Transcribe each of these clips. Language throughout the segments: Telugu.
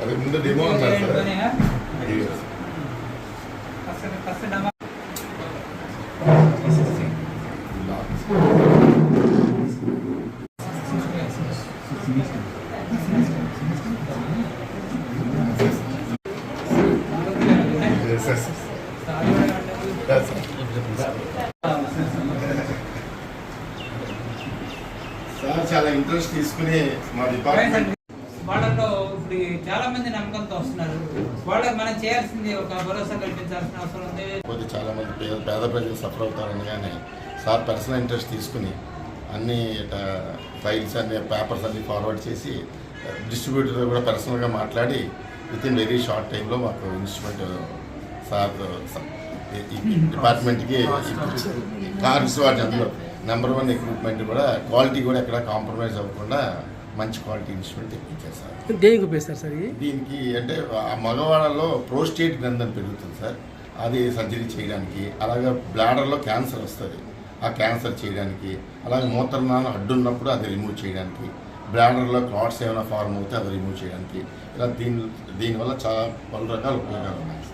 అది ముందు డెమో అన్నారు సార్. సార్ చాలా ఇంట్రెస్ట్ తీసుకుని మా డిపార్ట్మెంట్ వాళ్ళలో ఇప్పుడు చాలా మంది నమ్మకంతో వస్తున్నారు. వాళ్ళకి మనం చేయాల్సింది ఒక భరోసా కల్పించాల్సిన అవసరం ఉంది. చాలా మంది పేద ప్రజలు సఫర్ అవుతారని కానీ సార్ పర్సనల్ ఇంట్రెస్ట్ తీసుకుని అన్ని ఫైల్స్ అన్ని పేపర్స్ అన్ని ఫార్వర్డ్ చేసి డిస్ట్రిబ్యూటర్ కూడా పర్సనల్గా మాట్లాడి విత్ ఇన్ వెరీ షార్ట్ టైంలో మాకు ఇన్స్ట్రుమెంట్ సార్ డిపార్ట్మెంట్కి కార్స్ వాటి అందులో నెంబర్ 1 ఎక్విప్మెంట్ కూడా క్వాలిటీ కూడా ఎక్కడ కాంప్రమైజ్ అవ్వకుండా మంచి క్వాలిటీ ఇన్స్ట్రుమెంట్ తెప్పించారు సార్. దేనికి ఉపయోగిస్తారు సార్? దీనికి అంటే ఆ మగవాళ్ళలో ప్రోస్టేట్ గ్రంథం పెరుగుతుంది సార్, అది సర్జరీ చేయడానికి. అలాగే బ్లాడర్లో క్యాన్సర్ వస్తుంది, ఆ క్యాన్సర్ చేయడానికి. అలాగే మూత్రనాళం అడ్డున్నప్పుడు అది రిమూవ్ చేయడానికి. బ్లాడర్లో క్లాట్స్ ఏమైనా ఫార్మ్ అవుతే అది రిమూవ్ చేయడానికి. ఇలా దీనివల్ల చాలా పలు రకాల ఉపయోగాలు ఉన్నాయి.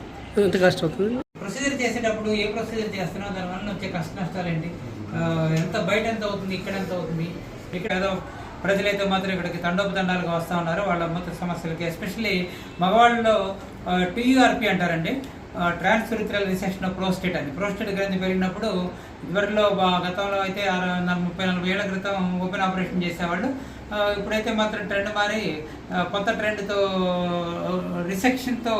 ఎంత కష్టం అవుతుంది? ప్రొసీజర్ చేసేటప్పుడు ఏ ప్రొసీజర్ చేస్తున్నాం, దానివల్ల వచ్చే కష్ట నష్టాలు ఏంటి, ఎంత బయట ఎంత అవుతుంది, ఇక్కడ ఎంత అవుతుంది, ఇక్కడ ఏదో ప్రజలైతే మాత్రం ఇక్కడికి తండోపతండాలుగా వస్తూ ఉన్నారు వాళ్ళ మొత్తం సమస్యలకి. ఎస్పెషల్లీ మగవాళ్ళలో TURP అంటారండి, ట్రాన్స్యూరిథ్రల్ రిసెక్షన్ ఆఫ్ ప్రోస్టేట్ అని. ప్రోస్టేట్ గ్రంథి పెరిగినప్పుడు ఇదివరలో గతంలో అయితే 30-40 ఏళ్ల క్రితం ఓపెన్ ఆపరేషన్ చేసేవాళ్ళు. ఇప్పుడైతే మాత్రం ట్రెండ్ మారి కొత్త ట్రెండ్తో రిసెక్షన్తో,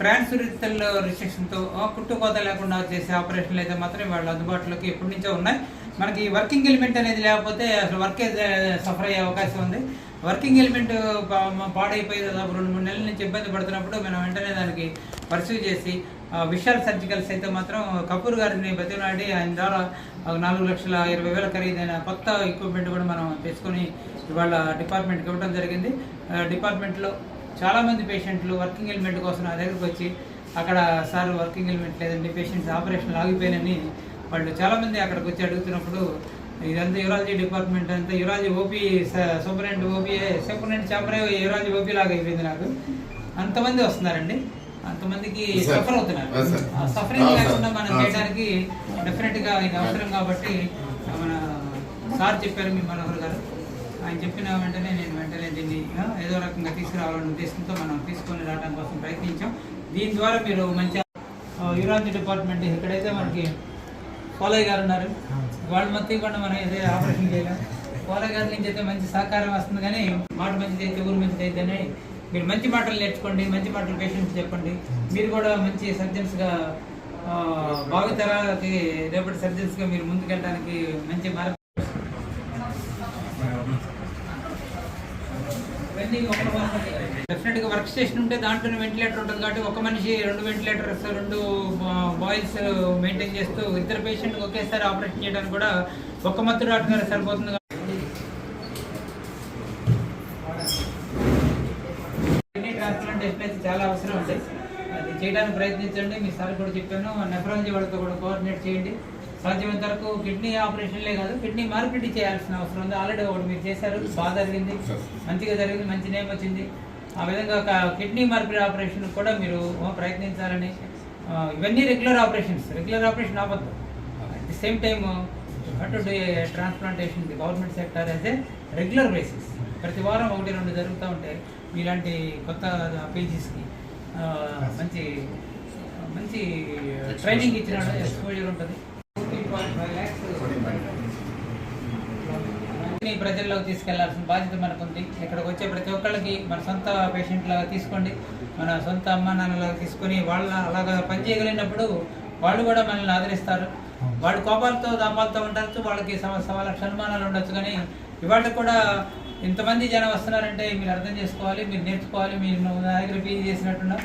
ట్రాన్స్యూరిథ్రల్ రిసెక్షన్తో కుట్టుకోత లేకుండా చేసే ఆపరేషన్లు అయితే మాత్రం వాళ్ళు అందుబాటులోకి ఎప్పటి నుంచో ఉన్నాయి. మనకి వర్కింగ్ ఎలిమెంట్ అనేది లేకపోతే అసలు వర్కే సఫర్ అయ్యే అవకాశం ఉంది. వర్కింగ్ ఎలిమెంట్ పాడైపోయి దాదాపు 2-3 నెలల నుంచి ఇబ్బంది పడుతున్నప్పుడు మనం వెంటనే దానికి పర్సూ చేసి విశాల్ సర్జికల్స్ అయితే మాత్రం కపూర్ గారిని బతిలాడి ఆయన ద్వారా 4,20,000 ఖరీదైన కొత్త ఎక్విప్మెంట్ కూడా మనం తెచ్చుకొని ఇవాళ డిపార్ట్మెంట్కి ఇవ్వడం జరిగింది. డిపార్ట్మెంట్లో చాలామంది పేషెంట్లు వర్కింగ్ ఎలిమెంట్ కోసం నా దగ్గరికి వచ్చి అక్కడ సార్ వర్కింగ్ ఎలిమెంట్ లేదండి, పేషెంట్స్ ఆపరేషన్లు ఆగిపోయినని వాళ్ళు చాలామంది అక్కడికి వచ్చి అడుగుతున్నప్పుడు ఇదంతా యూరాలజీ డిపార్ట్మెంట్ అంతా urology OP superintendent OPA superintendent చాంబరే యూరాలజీ ఓపీ లాగా అయిపోయింది నాకు. అంతమంది వస్తున్నారండి, అంతమందికి సఫర్ అవుతున్నారు. సఫరింగ్ లేకుండా మనం చేయడానికి డెఫినెట్గా ఇది అవసరం. కాబట్టి మన సార్ చెప్పారు, మీ మనోహర్ గారు, ఆయన చెప్పిన వెంటనే నేను వెంటనే దీన్ని ఏదో రకంగా తీసుకురావాలనే ఉద్దేశంతో మనం తీసుకొని రావడం కోసం ప్రయత్నించాం. దీని ద్వారా మీరు మంచి యూరాలజీ డిపార్ట్మెంట్ ఎక్కడైతే మనకి పోలయ్య గారు ఉన్నారు, వాళ్ళు మొత్తం కూడా మనం ఏదైతే ఆపరేషన్ చేయలేం. పోలయ్య గారి నుంచి అయితే మంచి సహకారం వస్తుంది. కానీ మాట మంచిది అయితే ఊరు మంచిది అయితేనే మీరు మంచి మాటలు నేర్చుకోండి, మంచి మాటలు పేషెంట్స్ చెప్పండి. మీరు కూడా మంచి సర్జన్స్గా భావితరాలకి రేపటి సర్జన్స్గా మీరు ముందుకెళ్ళడానికి మంచి మార్గం. డెఫినెట్గా వర్క్ స్టేషన్ ఉంటే దాంట్లోనే వెంటిలేటర్ ఉంటుంది కాబట్టి ఒక మనిషి 2 వెంటిలేటర్స్ 2 బాయిల్స్ మెయింటైన్ చేస్తూ 2 పేషెంట్కి ఒకేసారి ఆపరేషన్ చేయడానికి కూడా ఒక మత్తు డాక్టర్ గారు సరిపోతుంది. ట్రాన్స్ప్లాంటేషన్ అయితే చాలా అవసరం ఉంది, అది చేయడానికి ప్రయత్నించండి. మీ సార్ కూడా చెప్పాను, నెఫ్రాలజీ వాళ్ళతో కూడా కోఆర్డినేట్ చేయండి. సాధ్యమైనంత వరకు కిడ్నీ ఆపరేషన్లే కాదు, కిడ్నీ మార్పిడి చేయాల్సిన అవసరం ఉంది. ఆల్రెడీ ఒకటి మీరు చేశారు, బాగా జరిగింది, మంచిగా జరిగింది, మంచి నేమ్ వచ్చింది. ఆ విధంగా ఒక కిడ్నీ మార్పిడి ఆపరేషన్ కూడా మీరు ప్రయత్నించాలని. ఇవన్నీ రెగ్యులర్ ఆపరేషన్ అవ్వద్దు. At the same time to do transplantation the government sector as a regular basis. ప్రతి వారం 1-2 జరుగుతూ ఉంటాయి. మీలాంటి కొత్త పీజీస్కి మంచి మంచి ట్రైనింగ్ ఇచ్చిన ఎక్స్పోజర్ ఉంటుంది. 14.5 lakhs ప్రజల్లోకి తీసుకెళ్లాల్సిన బాధ్యత మనకుంది. ఇక్కడికి వచ్చే ప్రతి ఒక్కళ్ళకి మన సొంత పేషెంట్లాగా తీసుకోండి, మన సొంత అమ్మ నాన్నలాగా తీసుకొని వాళ్ళ అలాగా పనిచేయగలిగినప్పుడు వాళ్ళు కూడా మనల్ని ఆదరిస్తారు. వాళ్ళు కోపాలతో దాపాలతో ఉంటారు, వాళ్ళకి 1,00,000 అనుమానాలు ఉండొచ్చు. కానీ ఇవాళ కూడా ఇంతమంది జనం వస్తున్నారంటే మీరు అర్థం చేసుకోవాలి, మీరు నేర్చుకోవాలి. మీరు నా దగ్గర పీజీ చేసినట్టున్నా